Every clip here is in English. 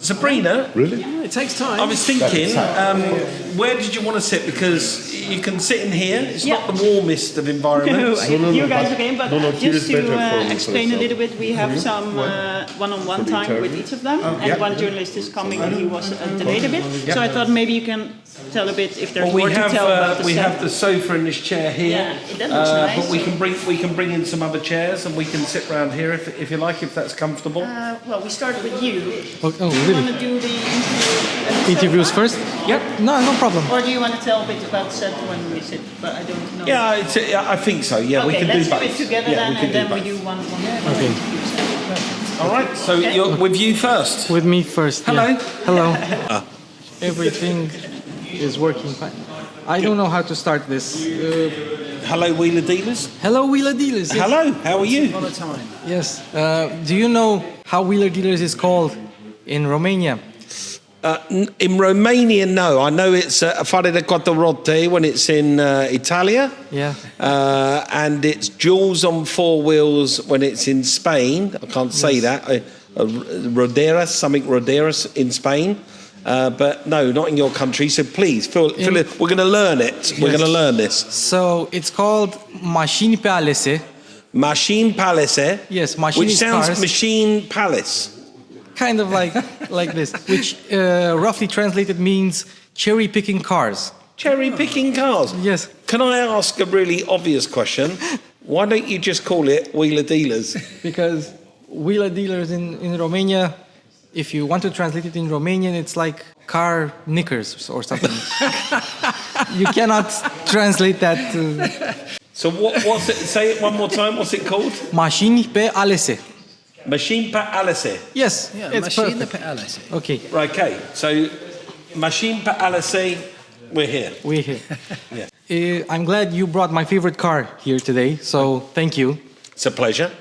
Sabrina, Really? It takes time. I was thinking, where did you want to sit? Because you can sit in here. It's not the warmest of environments. You guys okay? But here just is better for to me, explain a for little bit, we have some one-on-one time with each of them, and one journalist is coming, and he was delayed a bit. So I thought maybe you can tell a bit if there's Well, more to tell about the we set. have the sofa in this chair here. Yeah, that looks nice. But we can bring in some other chairs and we can sit round here if you like, if that's comfortable. Well, we start with you. Oh, Do you really? want to do the interview? Interviews first? Yep. No problem. Or do you want to tell a bit about the set when we sit? But I don't know. Yeah, I think so. Yeah, we Okay, can do let's both. do it together Yeah, then, we can and then do we both. do one. Okay. All right. So you're with you first. With me first. Hello. Yeah. Hello. Everything is working fine. I don't know how to start this. Hello, wheeler dealers. Hello, Wheeler Dealers. Yes. Hello. How are you? All the time. Yes. Do you know how Wheeler Dealers is called in Romania? In Romania, no. I know it's Fare de Quattro Rotte when it's in Italia. Yeah. And it's Jewels on Four Wheels when it's in Spain. I can't say that. Roderas, something Roderas in Spain. But no, not in your country. So please, fill it. We're going to learn it. We're going to learn this. So it's called Mașini pe alese. Machine Palace. Yes, mașini Which sounds cars. Machine Palace. Kind of like this, which roughly translated means cherry picking cars. Cherry picking cars. Yes. Can I ask a really obvious question? Why don't you just call it Wheeler Dealers? Because Wheeler Dealers in Romania, if you want to translate it in Romanian, it's like car knickers or something. You cannot translate that. So what's it? Say it one more time. What's it called? Mașini pe alese. Machine Palace. Yes, Yeah, it's machine perfect. pe alese. Okay, Right, okay. So Machine Palace, we're here. we're here. Yeah. I'm glad you brought my favorite car here today, so thank you. It's a pleasure.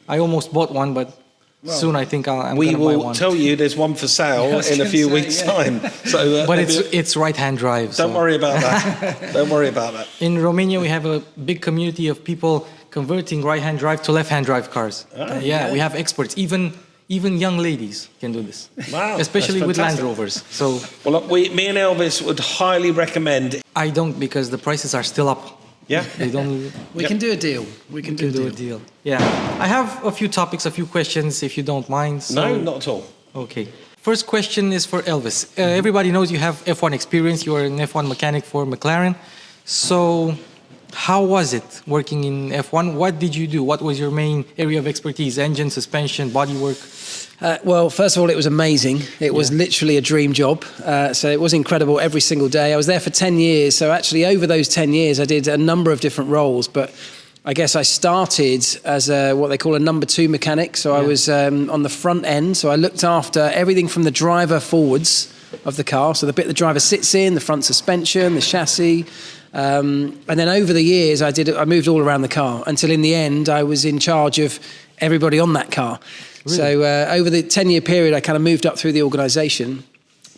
I almost bought one, but soon I think I'm We going to buy will one. tell you there's one for sale was in a gonna few say, weeks' yeah. time. So, But it's right-hand drive. don't so. worry about that. Don't worry about that. In Romania, we have a big community of people converting right-hand drive to left-hand drive cars. We have experts. Even young ladies can do this. Wow, Especially that's with Land fantastic. Rovers. So Well, look, me and Elvis would highly recommend. I don't, because the prices are still up. Yeah. They don't. We can do a deal. We can do a deal. Yeah. I have a few topics, a few questions, if you don't mind. So, No, not at all. Okay. First question is for Elvis. Everybody knows you have F1 experience. You are an F1 mechanic for McLaren. So how was it working in F1? What did you do? What was your main area of expertise? Engine, suspension, bodywork? Well, first of all, it was amazing. It was literally a dream job. So it was incredible every single day. I was there for 10 years. So actually, over those 10 years, I did a number of different roles. But I guess I started as what they call a number two mechanic. So I was on the front end. So I looked after everything from the driver forwards of the car. So the bit the driver sits in, the front suspension, the chassis. And then over the years, I moved all around the car until in the end, I was in charge of everybody on that car. Really? So over the 10-year period, I kind of moved up through the organisation.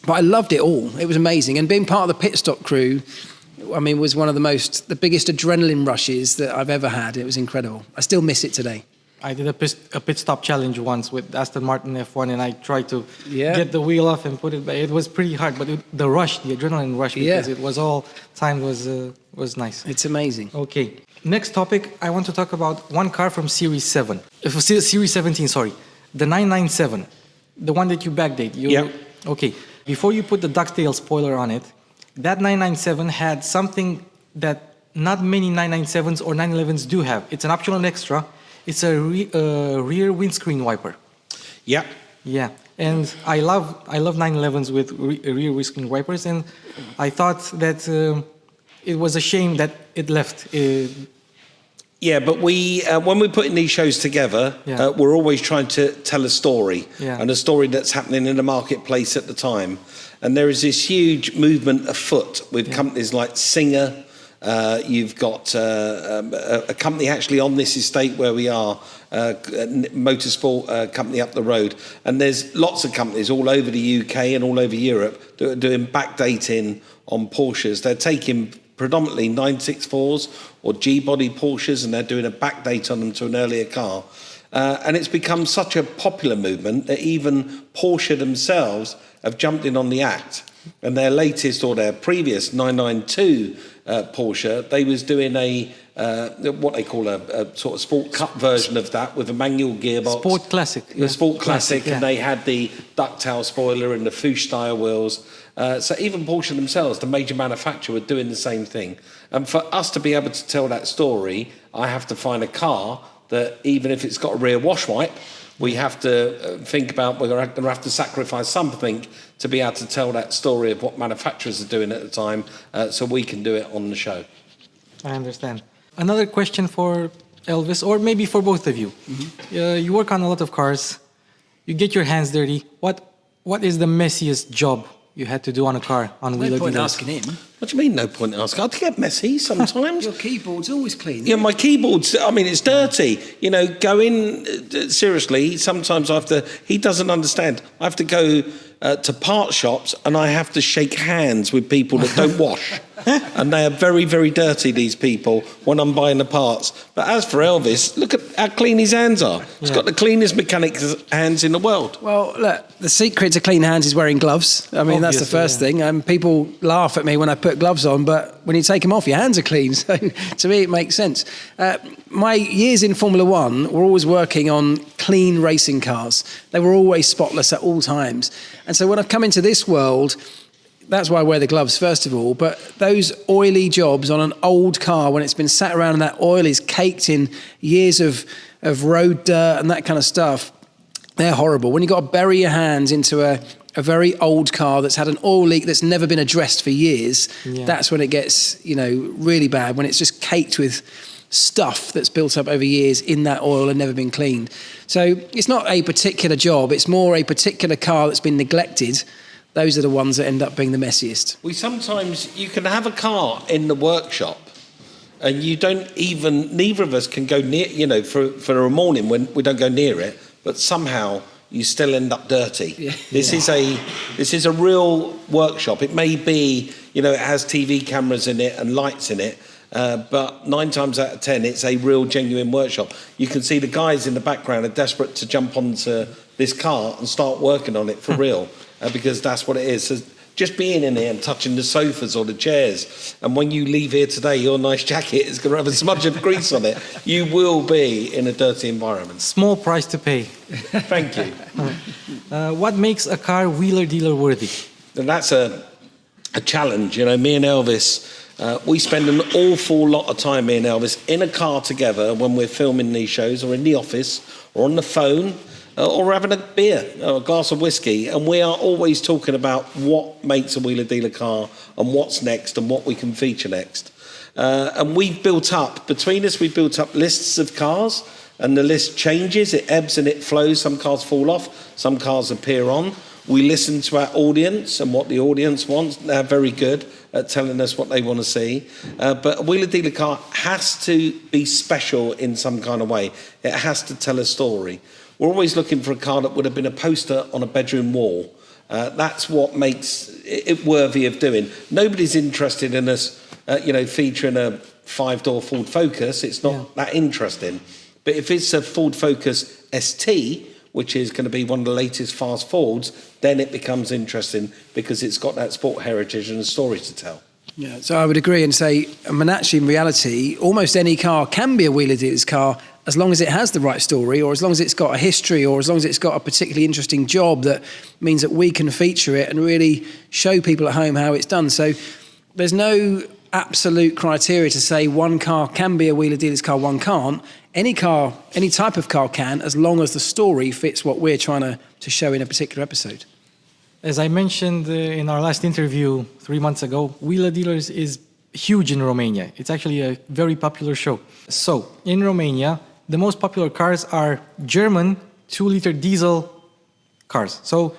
But I loved it all. It was amazing. And being part of the pit stop crew, I mean, was one of the biggest adrenaline rushes that I've ever had. It was incredible. I still miss it today. I did a pit stop challenge once with Aston Martin F1, and I tried to Yeah. get the wheel off and put it back. It was pretty hard, but the rush, the adrenaline rush, because it was all timed, was nice. It's amazing. Okay. Next topic, I want to talk about one car from Series 7. Series 17, sorry. The 997, the one that you backdate. Okay. Before you put the ducktail spoiler on it, that 997 had something that not many 997s or 911s do have. It's an optional extra. It's a rear windscreen wiper. Yeah. Yeah. And I love 911s with rear windscreen wipers, and I thought that it was a shame that it left. Yeah, but when we're putting these shows together, we're always trying to tell a story, and a story that's happening in the marketplace at the time. And there is this huge movement afoot with companies like Singer. You've got a company actually on this estate where we are, a motorsport company up the road. And there's lots of companies all over the UK and all over Europe that are doing backdating on Porsches. They're taking predominantly 964s or G-body Porsches, and they're doing a backdate on them to an earlier car. And it's become such a popular movement that even Porsche themselves have jumped in on the act. And their latest or their previous 992 Porsche, they was doing what they call a sort of sport cup version of that with a manual gearbox. Sport Classic. The Sport Classic, yeah. And they had the ducktail spoiler and the Fuchs style wheels. So even Porsche themselves, the major manufacturer, were doing the same thing. And for us to be able to tell that story, I have to find a car that, even if it's got a rear wash wipe, we have to think about we're going to have to sacrifice something to be able to tell that story of what manufacturers are doing at the time, so we can do it on the show. I understand. Another question for Elvis, or maybe for both of you. Mm-hmm. You work on a lot of cars. You get your hands dirty. What is the messiest job you had to do on a car on wheeler dealers? No point asking him. What do you mean, no point asking? I get messy sometimes. Your keyboard's always clean. Yeah, my keyboard's, I mean, it's dirty. You know, go in, seriously, sometimes I have to, he doesn't understand. I have to go to part shops and I have to shake hands with people that don't wash. And they are very, very dirty, these people, when I'm buying the parts. But as for Elvis, look at how clean his hands are. He's got the cleanest mechanic's hands in the world. Well, look, the secret to clean hands is wearing gloves. I mean, that's the first thing. And people laugh at me when I put gloves on, but when you take them off, your hands are clean. So to me, it makes sense. My years in Formula One were always working on clean racing cars. They were always spotless at all times. And so when I've come into this world, that's why I wear the gloves, first of all. But those oily jobs on an old car, when it's been sat around and that oil is caked in years of road dirt and that kind of stuff, they're horrible. When you've got to bury your hands into a very old car that's had an oil leak that's never been addressed for years, that's when it gets, really bad, when it's just caked with stuff that's built up over years in that oil and never been cleaned. So it's not a particular job, it's more a particular car that's been neglected. Those are the ones that end up being the messiest. You can have a car in the workshop and neither of us can go near, for a morning when we don't go near it, but somehow you still end up dirty. Yeah. This is a real workshop. It may be, it has TV cameras in it and lights in it, but 9 times out of 10, it's a real genuine workshop. You can see the guys in the background are desperate to jump onto this car and start working on it for real, because that's what it is. So just being in here and touching the sofas or the chairs, and when you leave here today, your nice jacket is going to have a smudge of grease on it. You will be in a dirty environment. Small price to pay. Thank you. What makes a car wheeler dealer worthy? And that's a challenge. Me and Elvis, we spend an awful lot of time, me and Elvis, in a car together when we're filming these shows, or in the office, or on the phone, or having a beer or a glass of whiskey, and we are always talking about what makes a wheeler dealer car and what's next and what we can feature next. And we've built up lists of cars, and the list changes, it ebbs and it flows. Some cars fall off, some cars appear on. We listen to our audience and what the audience wants. They're very good at telling us what they want to see. But a wheeler dealer car has to be special in some kind of way. It has to tell a story. We're always looking for a car that would have been a poster on a bedroom wall. That's what makes it worthy of doing. Nobody's interested in us, featuring a 5-door Ford Focus. It's not that interesting. But if it's a Ford Focus ST, which is going to be one of the latest fast Fords, then it becomes interesting because it's got that sport heritage and a story to tell. Yeah, so I would agree and say, actually, in reality, almost any car can be a wheeler dealer's car as long as it has the right story, or as long as it's got a history, or as long as it's got a particularly interesting job that means that we can feature it and really show people at home how it's done. So there's no absolute criteria to say one car can be a wheeler dealer's car, one can't. Any car, any type of car can, as long as the story fits what we're trying to show in a particular episode. As I mentioned in our last interview 3 months ago, Wheeler Dealers is huge in Romania. It's actually a very popular show. So, in Romania, the most popular cars are German 2-liter diesel cars. So,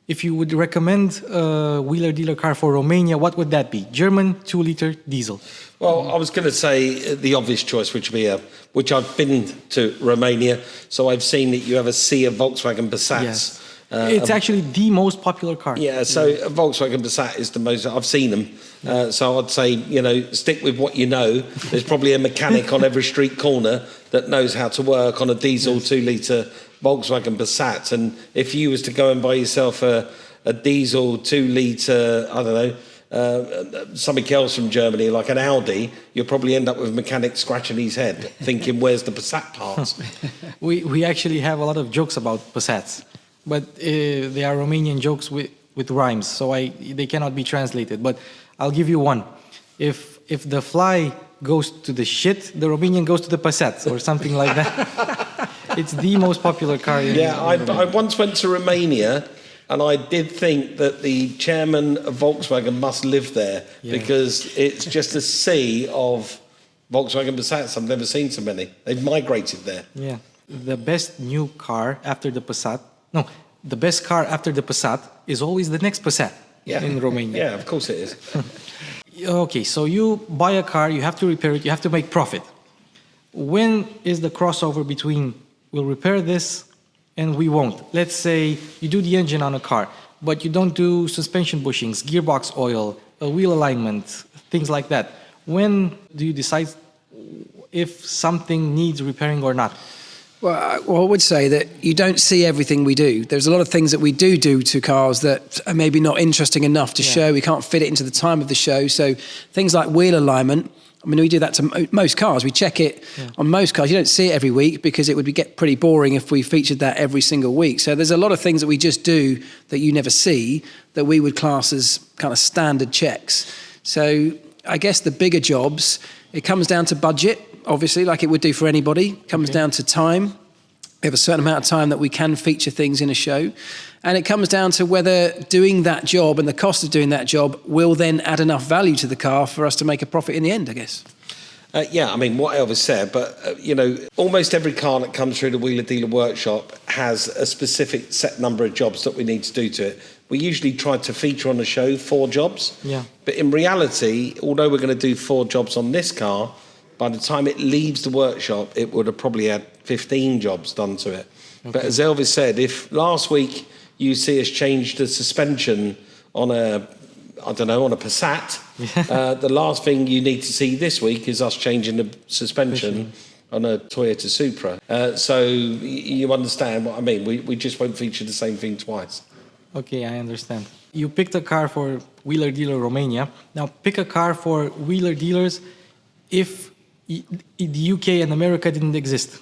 if you would recommend a Wheeler Dealer car for Romania, what would that be? German 2-liter diesel. Well, I was going to say the obvious choice, which I've been to Romania, so I've seen that you have a sea of Volkswagen Passats. Yes. It's actually the most popular car. Yeah, so a Volkswagen Passat is the most. I've seen them. So I'd say, stick with what you know. There's probably a mechanic on every street corner that knows how to work on a diesel 2-litre Volkswagen Passat. And if you was to go and buy yourself a diesel 2-litre, I don't know, something else from Germany, like an Audi, you'll probably end up with a mechanic scratching his head, thinking, where's the Passat parts? We actually have a lot of jokes about Passats, but they are Romanian jokes with rhymes, so they cannot be translated. But I'll give you one. If the fly goes to the shit, the Romanian goes to the Passat, or something like that. It's the most popular car in Romania. I once went to Romania, and I did think that the chairman of Volkswagen must live there, because it's just a sea of Volkswagen Passats. I've never seen so many. They've migrated there. Yeah. The best new car after the Passat, the best car after the Passat is always the next Passat in Romania. Yeah, of course it is. Okay, so you buy a car, you have to repair it, you have to make profit. When is the crossover between we'll repair this and we won't? Let's say you do the engine on a car, but you don't do suspension bushings, gearbox oil, wheel alignment, things like that. When do you decide if something needs repairing or not? Well, I would say that you don't see everything we do. There's a lot of things that we do to cars that are maybe not interesting enough to show. We can't fit it into the time of the show. So things like wheel alignment, I mean, we do that to most cars. We check it on most cars. You don't see it every week because it would get pretty boring if we featured that every single week. So there's a lot of things that we just do that you never see that we would class as kind of standard checks. So I guess the bigger jobs, it comes down to budget, obviously, like it would do for anybody. It comes down to time. We have a certain amount of time that we can feature things in a show. And it comes down to whether doing that job and the cost of doing that job will then add enough value to the car for us to make a profit in the end, I guess. I mean, what Elvis said, but, almost every car that comes through the Wheeler Dealer Workshop has a specific set number of jobs that we need to do to it. We usually try to feature on the show 4 jobs. Yeah. But in reality, although we're going to do 4 jobs on this car, by the time it leaves the workshop, it would have probably had 15 jobs done to it. Okay. But as Elvis said, if last week you see us change the suspension on a Passat, the last thing you need to see this week is us changing the suspension on a Toyota Supra. So you understand what I mean. We just won't feature the same thing twice. Okay, I understand. You picked a car for Wheeler Dealer Romania. Now pick a car for Wheeler Dealers if the UK and America didn't exist.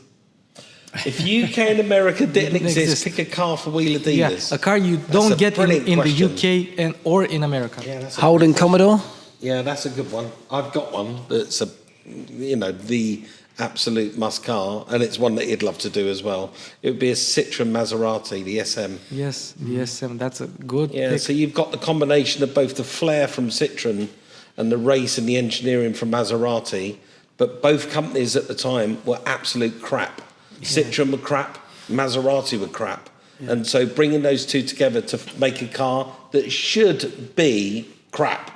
If UK and America didn't exist, pick a car for Wheeler Dealers. Yeah, a car you don't get in the UK or in America. Yeah, Holden Commodore? Yeah, that's a good one. I've got one that's the absolute must car, and it's one that he'd love to do as well. It would be a Citroen Maserati, the SM. Yes, the SM, that's a good pick. So you've got the combination of both the flair from Citroen and the race and the engineering from Maserati, but both companies at the time were absolute crap. Citroen were crap, Maserati were crap. Yeah. And so bringing those two together to make a car that should be crap,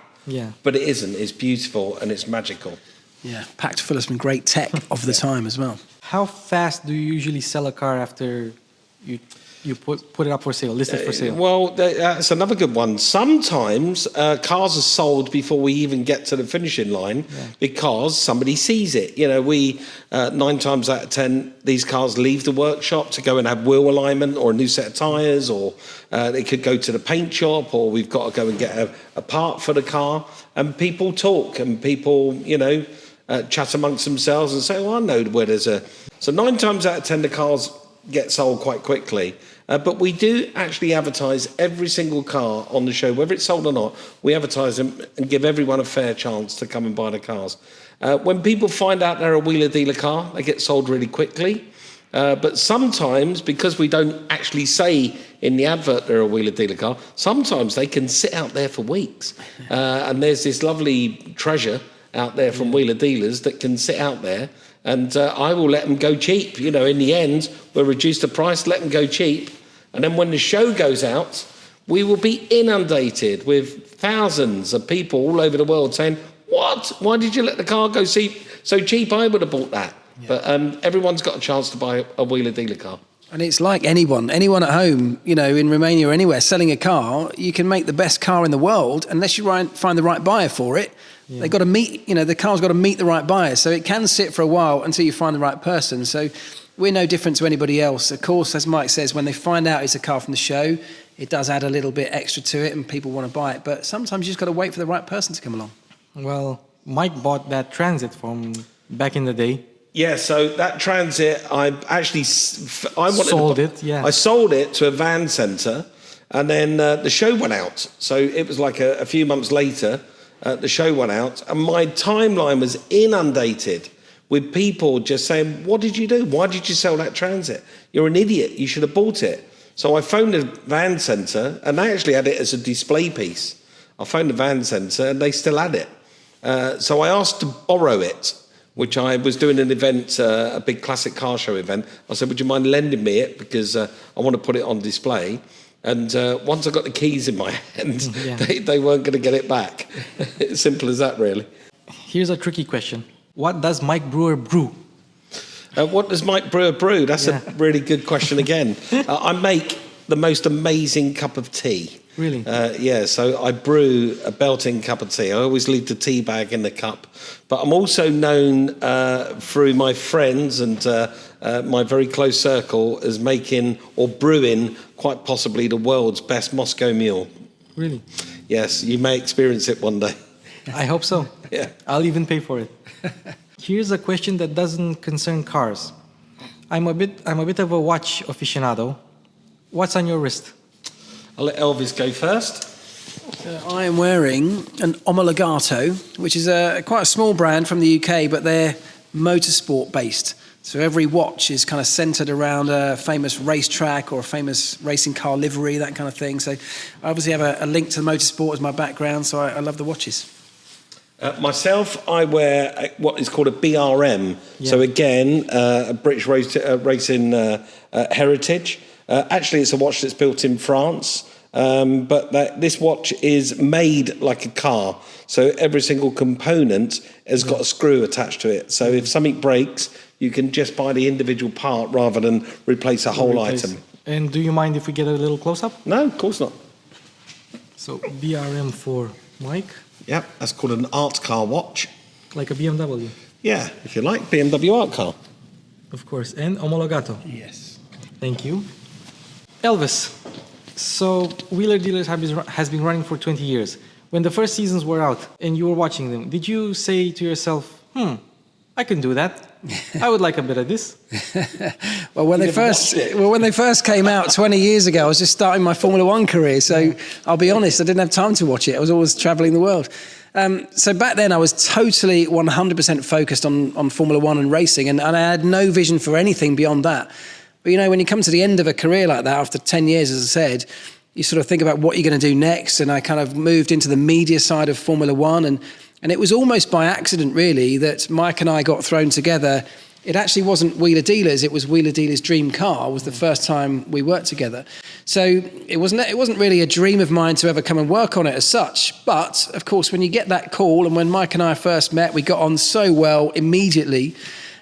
but it isn't. It's beautiful and it's magical. Yeah, packed full of some great tech of the time as well. How fast do you usually sell a car after you put it up for sale, list it for sale? Well, that's another good one. Sometimes cars are sold before we even get to the finishing line because somebody sees it. 9 times out of 10, these cars leave the workshop to go and have wheel alignment or a new set of tyres, or they could go to the paint shop, or we've got to go and get a part for the car. And people talk and people, chat amongst themselves and say, well, I know where there's a... So 9 times out of 10, the cars get sold quite quickly. But we do actually advertise every single car on the show, whether it's sold or not. We advertise them and give everyone a fair chance to come and buy the cars. When people find out they're a Wheeler Dealer car, they get sold really quickly. But sometimes, because we don't actually say in the advert they're a Wheeler Dealer car, sometimes they can sit out there for weeks. And there's this lovely treasure out there from Wheeler Dealers that can sit out there, and I will let them go cheap. In the end, we'll reduce the price, let them go cheap, and then when the show goes out, we will be inundated with thousands of people all over the world saying, what? Why did you let the car go so cheap? I would have bought that. But everyone's got a chance to buy a Wheeler Dealer car. And it's like anyone at home, you know, in Romania or anywhere, selling a car, you can make the best car in the world unless you find the right buyer for it. Yeah. They've got to meet, you know, the car's got to meet the right buyer. So it can sit for a while until you find the right person. So we're no different to anybody else. Of course, as Mike says, when they find out it's a car from the show, it does add a little bit extra to it and people want to buy it. But sometimes you just got to wait for the right person to come along. Well, Mike bought that Transit from back in the day. Yeah, so that Transit, I sold it to a van centre, and then the show went out. So it was like a few months later, the show went out, and my timeline was inundated with people just saying, "What did you do? Why did you sell that Transit? You're an idiot. You should have bought it." So I phoned the van centre, and they actually had it as a display piece. I phoned the van centre, and they still had it. So I asked to borrow it, which I was doing an event, a big classic car show event. I said, "Would you mind lending me it? Because I want to put it on display." And once I got the keys in my hand, they weren't going to get it back. It's simple as that, really. Here's a tricky question. What does Mike Brewer brew? What does Mike Brewer brew? That's a really good question again. I make the most amazing cup of tea. Really? So I brew a belting cup of tea. I always leave the tea bag in the cup. But I'm also known through my friends and my very close circle as making or brewing quite possibly the world's best Moscow Mule. Really? Yes, you may experience it one day. I hope so. Yeah. I'll even pay for it. Here's a question that doesn't concern cars. I'm a bit of a watch aficionado. What's on your wrist? I'll let Elvis go first. I am wearing an Omologato, which is quite a small brand from the UK, but they're motorsport based. So every watch is kind of centered around a famous racetrack or a famous racing car livery, that kind of thing. So I obviously have a link to motorsport as my background, so I love the watches. Myself, I wear what is called a BRM. Yeah. So again, a British racing heritage. Actually, it's a watch that's built in France, but this watch is made like a car. So every single component has got a screw attached to it. So if something breaks, you can just buy the individual part rather than replace a whole item. And do you mind if we get a little close-up? No, of course not. So BRM for Mike? Yep, that's called an art car watch. Like a BMW? Yeah, if you like, BMW art car. Of course, and Omologato? Yes. Thank you. Elvis, so Wheeler Dealers has been running for 20 years. When the first seasons were out and you were watching them, did you say to yourself, I can do that. I would like a bit of this. Well, when they first came out 20 years ago, I was just starting my Formula One career. So I'll be honest, I didn't have time to watch it. I was always traveling the world. So back then I was totally 100% focused on Formula One and racing, and I had no vision for anything beyond that. But, you know, when you come to the end of a career like that, after 10 years, as I said, you sort of think about what you're going to do next. And I kind of moved into the media side of Formula One. And it was almost by accident, really, that Mike and I got thrown together. It actually wasn't Wheeler Dealers. It was Wheeler Dealers' dream car. It was the first time we worked together. So it wasn't really a dream of mine to ever come and work on it as such. But, of course, when you get that call, and when Mike and I first met, we got on so well immediately.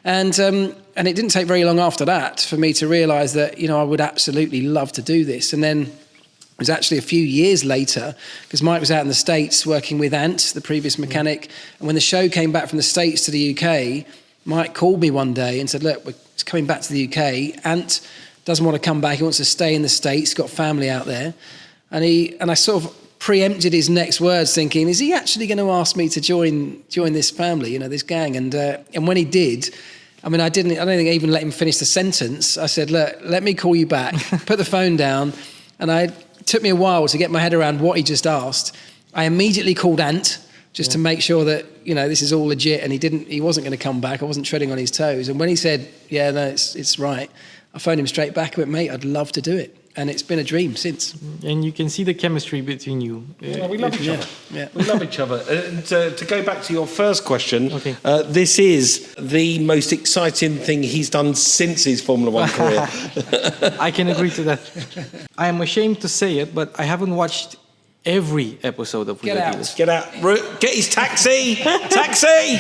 And it didn't take very long after that for me to realise that, you know, I would absolutely love to do this. And then it was actually a few years later, because Mike was out in the States working with Ant, the previous mechanic. And when the show came back from the States to the UK, Mike called me one day and said, look, we're coming back to the UK. Ant doesn't want to come back. He wants to stay in the States. He's got family out there. And I sort of preempted his next words thinking, is he actually going to ask me to join this family, you know, this gang? And when he did, I mean, I don't think I even let him finish the sentence. I said, look, let me call you back. Put the phone down. And it took me a while to get my head around what he just asked. I immediately called Ant just to make sure that, you know, this is all legit, and he wasn't going to come back. I wasn't treading on his toes. And when he said, yeah, no, it's right, I phoned him straight back and went, mate, I'd love to do it. And it's been a dream since. And you can see the chemistry between you. Yeah, we love each other. Yeah. We love each other. And to go back to your first question, this is the most exciting thing he's done since his Formula One career. I can agree to that. I am ashamed to say it, but I haven't watched every episode of Wheeler Dealers. Get out. Get his taxi! Taxi!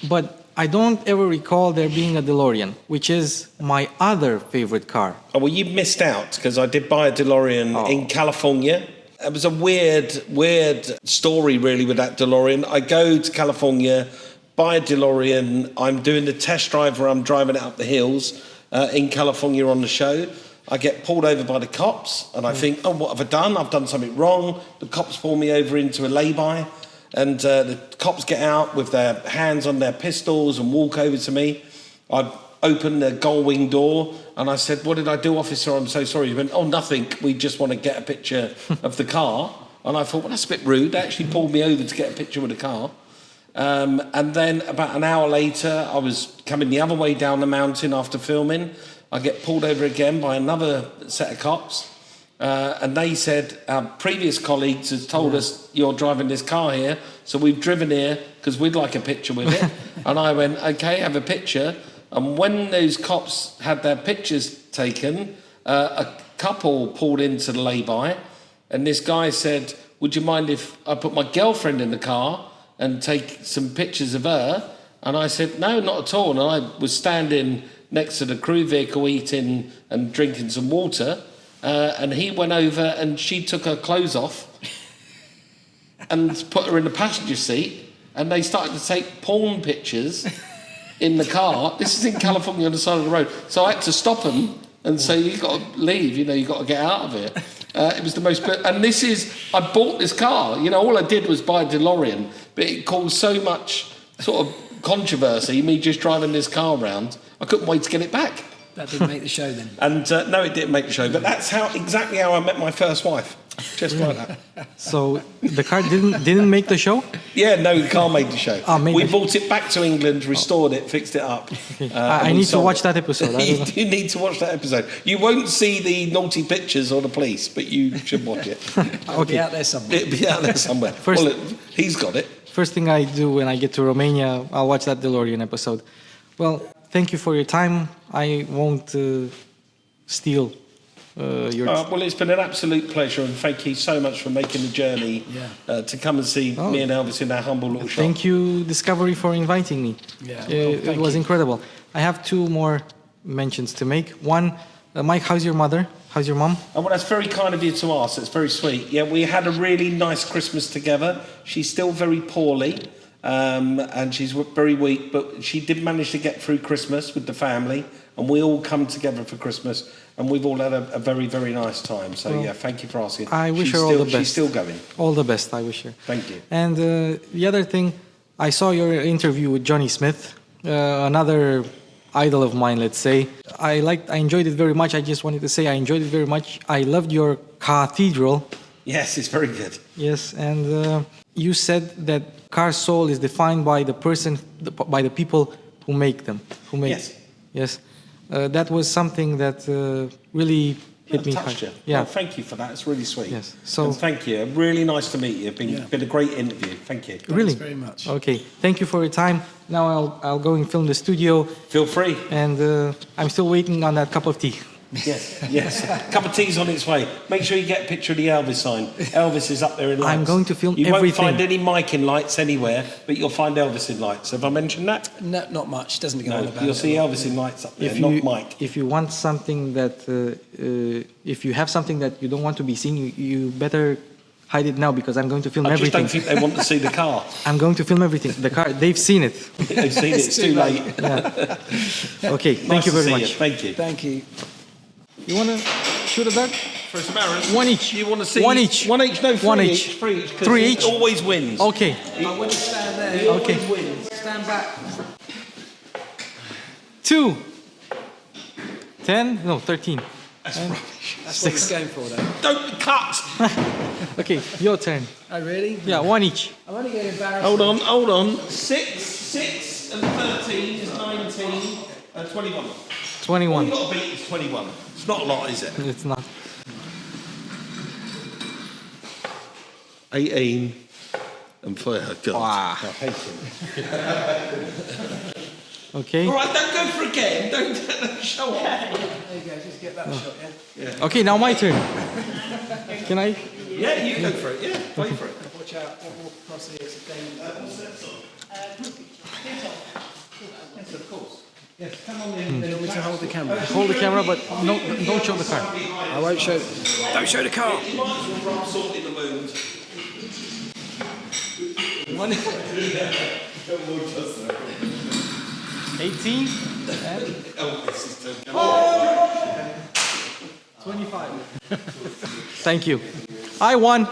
But I don't ever recall there being a DeLorean, which is my other favorite car. Oh, well, you missed out because I did buy a DeLorean in California. It was a weird story, really, with that DeLorean. I go to California, buy a DeLorean. I'm doing the test drive where I'm driving it up the hills in California on the show. I get pulled over by the cops, and I think, oh, what have I done? I've done something wrong. The cops pull me over into a lay-by, and the cops get out with their hands on their pistols and walk over to me. I open the gull-wing door, and I said, what did I do, officer? I'm so sorry. He went, oh, nothing. We just want to get a picture of the car. And I thought, well, that's a bit rude. They actually pulled me over to get a picture of the car. And then about an hour later, I was coming the other way down the mountain after filming. I get pulled over again by another set of cops. And they said, our previous colleagues has told us you're driving this car here, so we've driven here because we'd like a picture with it. And I went, okay, have a picture. And when those cops had their pictures taken, a couple pulled into the lay-by, and this guy said, would you mind if I put my girlfriend in the car and take some pictures of her? And I said, no, not at all. And I was standing next to the crew vehicle eating and drinking some water, and he went over and she took her clothes off and put her in the passenger seat, and they started to take porn pictures in the car. This is in California on the side of the road. So I had to stop them and say, you've got to leave, you've got to get out of here. It was the most... And this is... I bought this car. All I did was buy a DeLorean, but it caused so much sort of controversy, me just driving this car around. I couldn't wait to get it back. That didn't make the show then. And no, it didn't make the show, but that's exactly how I met my first wife. Just like that. So the car didn't make the show? Yeah, no, the car made the show. We brought it back to England, restored it, fixed it up. Okay. I need to watch that episode. You need to watch that episode. You won't see the naughty pictures or the police, but you should watch it. It'll be out there somewhere. It'll be out there somewhere. He's got it. First thing I do when I get to Romania, I'll watch that DeLorean episode. Well, thank you for your time. I won't steal your... Well, it's been an absolute pleasure, and thank you so much for making the journey to come and see me and Elvis in our humble little shop. Thank you, Discovery, for inviting me. It was incredible. I have two more mentions to make. One, Mike, how's your mother? How's your mum? Oh, well, that's very kind of you to ask. It's very sweet. Yeah, we had a really nice Christmas together. She's still very poorly. And she's very weak, but she did manage to get through Christmas with the family, and we all come together for Christmas, and we've all had a very, very nice time. So, thank you for asking. I wish her all the best. She's still going. All the best, I wish her. Thank you. And the other thing, I saw your interview with Johnny Smith, another idol of mine, let's say. I enjoyed it very much. I just wanted to say I enjoyed it very much. I loved your cathedral. Yes, it's very good. Yes, and you said that car soul is defined by the person, by the people who make them. Yes. That was something that really hit me hard. Yeah. Well, thank you for that. It's really sweet. Yes. So and thank you. Really nice to meet you. It's been a great interview. Thank you. Really? Thanks very much. Okay. Thank you for your time. Now I'll go and film the studio. Feel free. And I'm still waiting on that cup of tea. Yes. Cup of tea's on its way. Make sure you get a picture of the Elvis sign. Elvis is up there in lights. I'm going to film everything. You won't find any Mike in lights anywhere, but you'll find Elvis in lights. Have I mentioned that? No, not much. Doesn't go on about you'll it. see Elvis in lights up there, not Mike. If you want something that, if you have something that you don't want to be seen, you better hide it now, because I'm going to film everything. I just don't think they want to see the car. I'm going to film everything. The car, they've seen it. They've seen it. It's too late. Yeah. Okay. Thank you very much. Thank you. Thank you. You want to shoot a duck? For some arrows? One each. You want to see? One each. One each? No, One each. Three each. Three each? He always wins. Okay. I wouldn't stand there. He Okay. always wins. Stand back. 2. 10? No, 13. That's rubbish. That's what he's going for, though. Don't cut. Okay, your turn. Oh, really? Yeah, one each. I'm only getting embarrassed. Hold on. 6 and 13 is 19. 21. 21. You've got to beat is 21. It's not a lot, is it? It's not. 18 and 4. Oh, God. Wow. I hate him. Okay. All right, don't go for again. Don't show off. There you go. Just get that shot, yeah? Okay, now my turn. Can I? Yeah, you go for it. Yeah, wait for it. Watch out. What will cross here? It's a danger. They want me to hold the camera. Hold the camera, but no, don't show the car. I won't show. Don't show the car. One. 18 and 25. Thank you. I won.